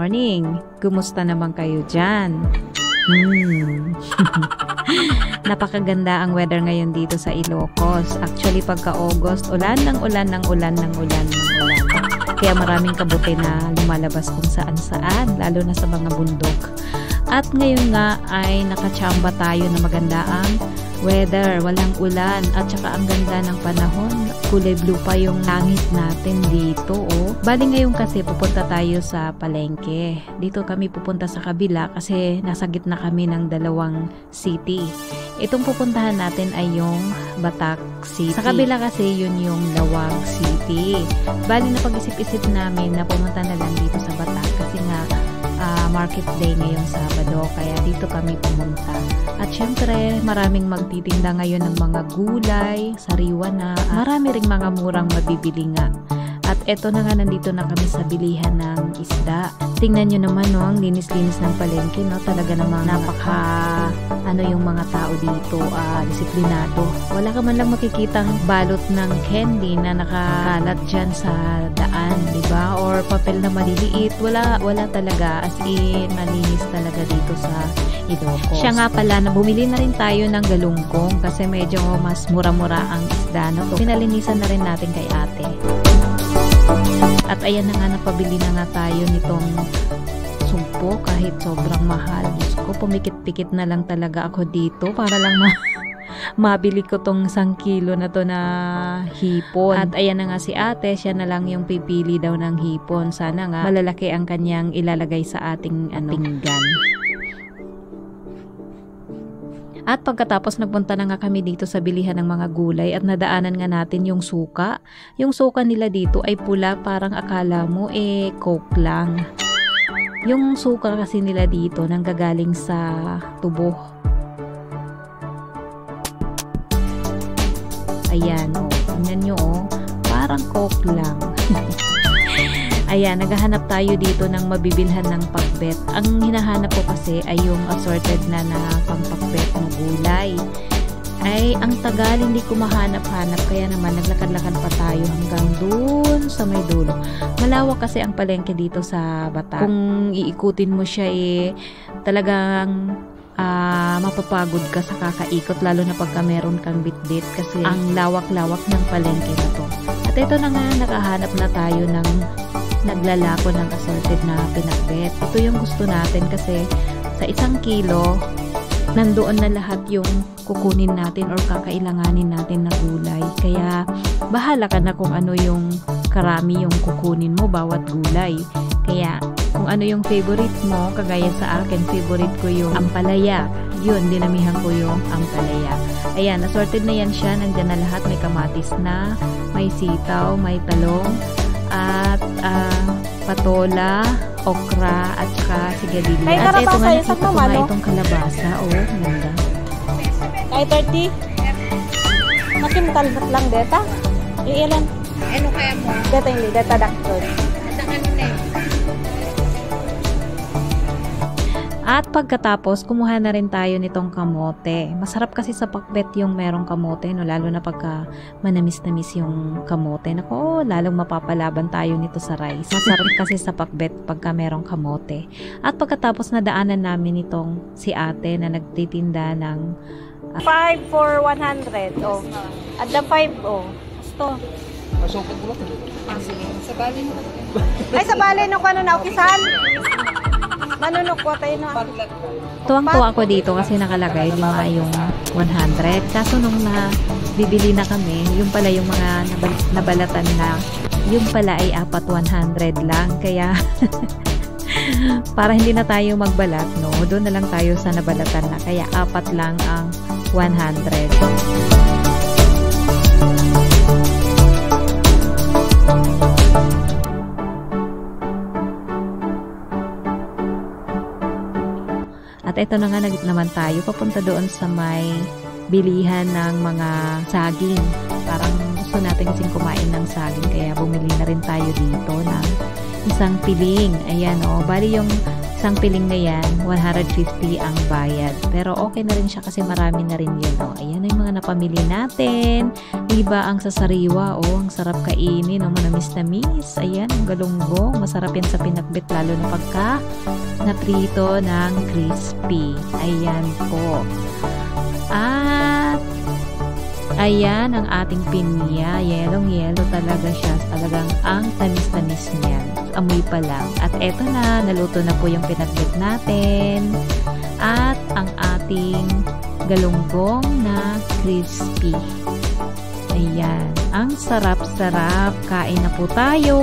morning! Kumusta naman kayo dyan? Napakaganda ang weather ngayon dito sa Ilocos. Actually, pagka-August, ulan ng ulan. Kaya maraming kabuti na lumalabas kung saan-saan, lalo na sa mga bundok. At ngayon nga ay nakachamba tayo na maganda ang weather, walang ulan at saka ang ganda ng panahon. Kulay blue pa yung langit natin dito, oh. Bali ngayon kasi pupunta tayo sa palengke. Dito kami pupunta sa kabila kasi nasa gitna kami ng dalawang city. Itong pupuntahan natin ay yung Batac City. Sa kabila kasi yun yung Lawag City. Bali na pag-isip-isip namin na pumunta na lang dito sa Batac kasi nga market day ngayong Sabado, kaya dito kami pumunta. At syempre, maraming magtitinda ngayon ng mga gulay, sariwa na, marami ring mga murang mabibili nga. At eto na nga, nandito na kami sa bilihan ng isda. Tingnan nyo naman, no, ang linis-linis ng palengke, no? Talaga namang yung mga tao dito, disiplinado. Wala ka man lang makikitang balot ng candy na nakakalat dyan sa daan, diba? Or papel na maliliit. Wala talaga, as in, malinis talaga dito sa Ilocos. Siya nga pala, na bumili na rin tayo ng galungkong kasi medyo mas mura-mura ang isda, no? Pinalinisan na rin natin kay ate. At ayan na nga, napabili na nga tayo nitong sumpo kahit sobrang mahal. Diyos ko, pumikit-pikit na lang talaga ako dito para lang mabili ko tong 1 kilo na to na hipon. At ayan na nga si ate, siya na lang yung pipili daw ng hipon. Sana nga malalaki ang kanyang ilalagay sa ating pinggan. At pagkatapos nagpunta na nga kami dito sa bilihan ng mga gulay at nadaanan nga natin yung suka. Yung suka nila dito ay pula, parang akala mo coke lang. Yung suka kasi nila dito nanggagaling sa tubo. Ayan, tingnan nyo, parang coke lang. Ayan, naghahanap tayo dito ng mabibilhan ng pakbet. Ang hinahanap ko kasi ay yung assorted na pangpakbet na gulay. Ay, ang tagal, hindi ko mahanap-hanap. Kaya naman, naglakad-lakad pa tayo hanggang dun sa may dulo. Malawak kasi ang palengke dito sa Batac. Kung iikutin mo siya, talagang mapapagod ka sa kakaikot, lalo na pagka meron kang bitbit kasi ang lawak-lawak ng palengke na to. At ito na nga, nakahanap na tayo ng naglalako ng assorted na pinakbet. Ito yung gusto natin kasi sa 1 kilo, nandoon na lahat yung kukunin natin or kakailanganin natin na gulay. Kaya bahala ka na kung ano yung karami yung kukunin mo bawat gulay. Kaya kung ano yung favorite mo, kagaya sa akin, favorite ko yung ampalaya. Yun, dinamihan ko yung ampalaya. Ayan, assorted na yan siya. Nandiyan na lahat. May kamatis na, may sitaw, may talong, at patola, okra, at saka sigarilyas. At ito nga, nakita ko nga itong kalabasa. Ganda. Ay, 30? Nakimtalbat lang, deta? Iilan? Ano kaya mo? Deta hindi, deta doctor. Sa kanina At pagkatapos, kumuha na rin tayo nitong kamote. Masarap kasi sa pakbet yung merong kamote, no? Lalo na pagka manamis-namis yung kamote. Nako, lalong mapapalaban tayo nito sa rice. Masarap kasi sa pakbet pagka merong kamote. At pagkatapos, nadaanan namin itong si ate na nagtitinda ng 5 for 100. Oh. At the 5, Gusto. Masukad mo lang. Sige. Sa bali mo. Ay, sa bali nung ano na ukisan? Manunok ko tayo na. Tuwang-tuwa ako dito kasi nakalagay yung 100. Kaso nung bibili na kami, yung pala yung mga nabalatan na, yung pala ay 100 lang. Kaya para hindi na tayo magbalat, no? Doon na lang tayo sa nabalatan na. Kaya 4 lang ang 100. At ito na nga, naman tayo papunta doon sa may bilihan ng mga saging. Parang gusto natin kasing kumain ng saging, kaya bumili na rin tayo dito ng isang piling. Ayan, bali yung isang piling na yan, 150 ang bayad. Pero okay na rin siya kasi marami na rin yun. Oh. Ayan yung mga napamili natin. Diba ang sasariwa? Oh, ang sarap kainin. Oh, manamis-namis. Ayan, ang galunggong. Masarap yan sa pinakbit lalo na pagka naprito ng crispy. Ayan po. At ayan ang ating pinya. Yellow talaga siya. Talagang ang tamis-tamis niya. Amoy pa lang. At eto na, naluto na po yung pinakbit natin. At ang ating galunggong na crispy. Ayan. Ang sarap-sarap. Kain na po tayo.